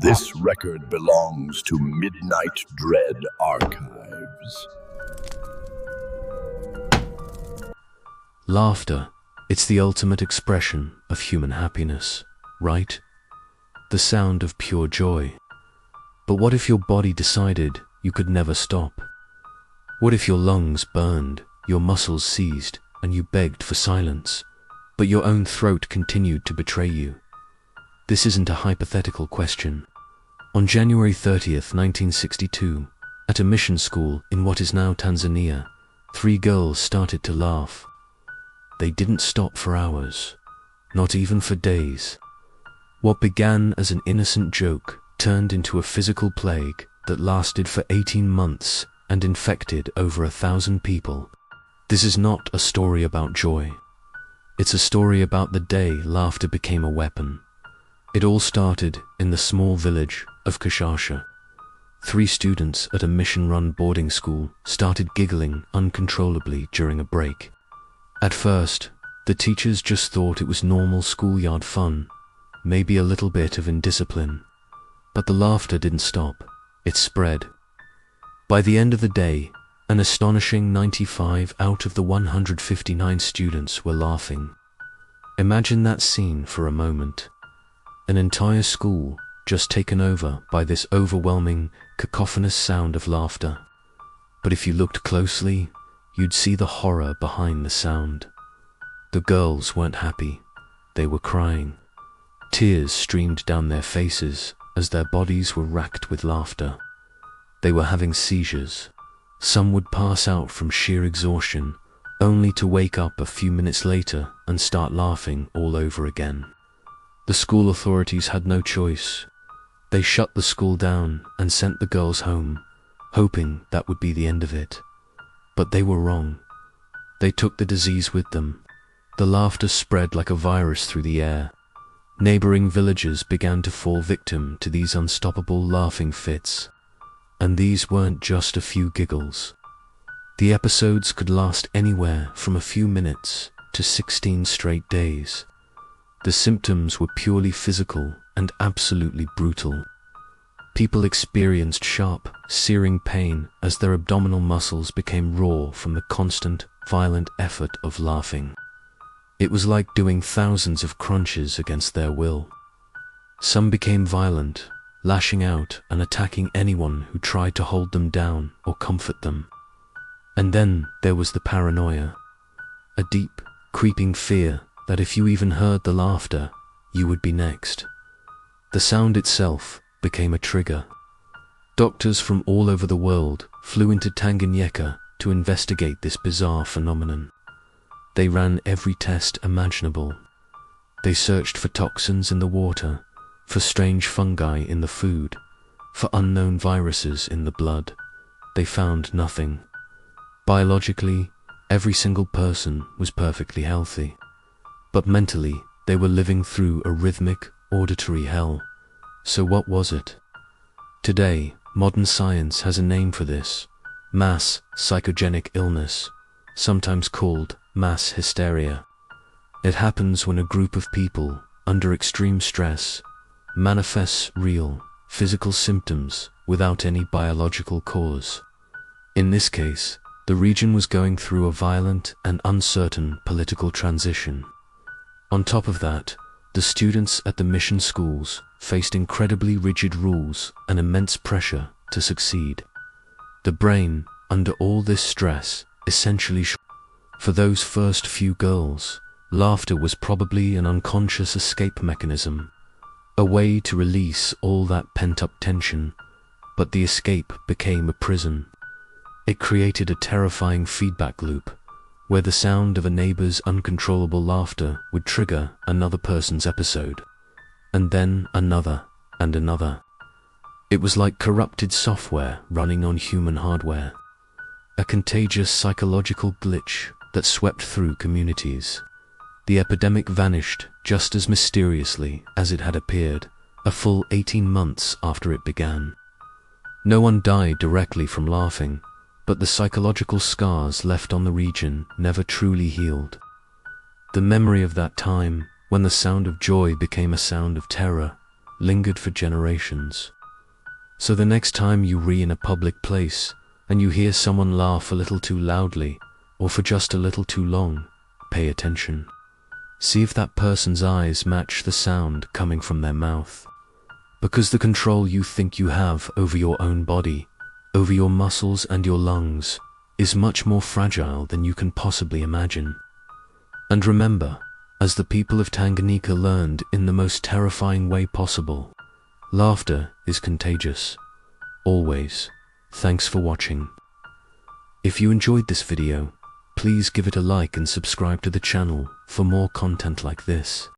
This record belongs to Midnight Dread Archives. Laughter, it's the ultimate expression of human happiness, right? The sound of pure joy. But what if your body decided you could never stop? What if your lungs burned, your muscles seized, and you begged for silence, but your own throat continued to betray you? This isn't a hypothetical question. On January 30th, 1962, at a mission school in what is now Tanzania, 3 girls started to laugh. They didn't stop for hours, not even for days. What began as an innocent joke turned into a physical plague that lasted for 18 months and infected over 1,000 people. This is not a story about joy. It's a story about the day laughter became a weapon. It all started in the small village of Kashasha. 3 students at a mission-run boarding school started giggling uncontrollably during a break. At first, the teachers just thought it was normal schoolyard fun, maybe a little bit of indiscipline. But the laughter didn't stop. It spread. By the end of the day, an astonishing 95 out of the 159 students were laughing. Imagine that scene for a moment. An entire school just taken over by this overwhelming, cacophonous sound of laughter. But if you looked closely, you'd see the horror behind the sound. The girls weren't happy. They were crying. Tears streamed down their faces as their bodies were racked with laughter. They were having seizures. Some would pass out from sheer exhaustion, only to wake up a few minutes later and start laughing all over again. The school authorities had no choice. They shut the school down and sent the girls home, hoping that would be the end of it. But they were wrong. They took the disease with them. The laughter spread like a virus through the air. Neighboring villages began to fall victim to these unstoppable laughing fits. And these weren't just a few giggles. The episodes could last anywhere from a few minutes to 16 straight days. The symptoms were purely physical and absolutely brutal. People experienced sharp, searing pain as their abdominal muscles became raw from the constant, violent effort of laughing. It was like doing thousands of crunches against their will. Some became violent, lashing out and attacking anyone who tried to hold them down or comfort them. And then there was the paranoia, a deep, creeping fear that if you even heard the laughter, you would be next. The sound itself became a trigger. Doctors from all over the world flew into Tanganyika to investigate this bizarre phenomenon. They ran every test imaginable. They searched for toxins in the water, for strange fungi in the food, for unknown viruses in the blood. They found nothing. Biologically, every single person was perfectly healthy. But mentally, they were living through a rhythmic, auditory hell. So what was it? Today, modern science has a name for this: Mass Psychogenic Illness, sometimes called mass hysteria. It happens when a group of people, under extreme stress, manifests real, physical symptoms without any biological cause. In this case, the region was going through a violent and uncertain political transition. On top of that, the students at the mission schools faced incredibly rigid rules and immense pressure to succeed. The brain, under all this stress, essentially for those first few girls, laughter was probably an unconscious escape mechanism, a way to release all that pent-up tension, but the escape became a prison. It created a terrifying feedback loop, where the sound of a neighbor's uncontrollable laughter would trigger another person's episode, and then another and another. It was like corrupted software running on human hardware, a contagious psychological glitch that swept through communities. The epidemic vanished just as mysteriously as it had appeared, a full 18 months after it began. No one died directly from laughing, but the psychological scars left on the region never truly healed. The memory of that time, when the sound of joy became a sound of terror, lingered for generations. So the next time you in a public place and you hear someone laugh a little too loudly or for just a little too long, pay attention. See if that person's eyes match the sound coming from their mouth. Because the control you think you have over your own body, over your muscles and your lungs, is much more fragile than you can possibly imagine. And remember, as the people of Tanganyika learned in the most terrifying way possible, laughter is contagious. Always. Thanks for watching. If you enjoyed this video, please give it a like and subscribe to the channel for more content like this.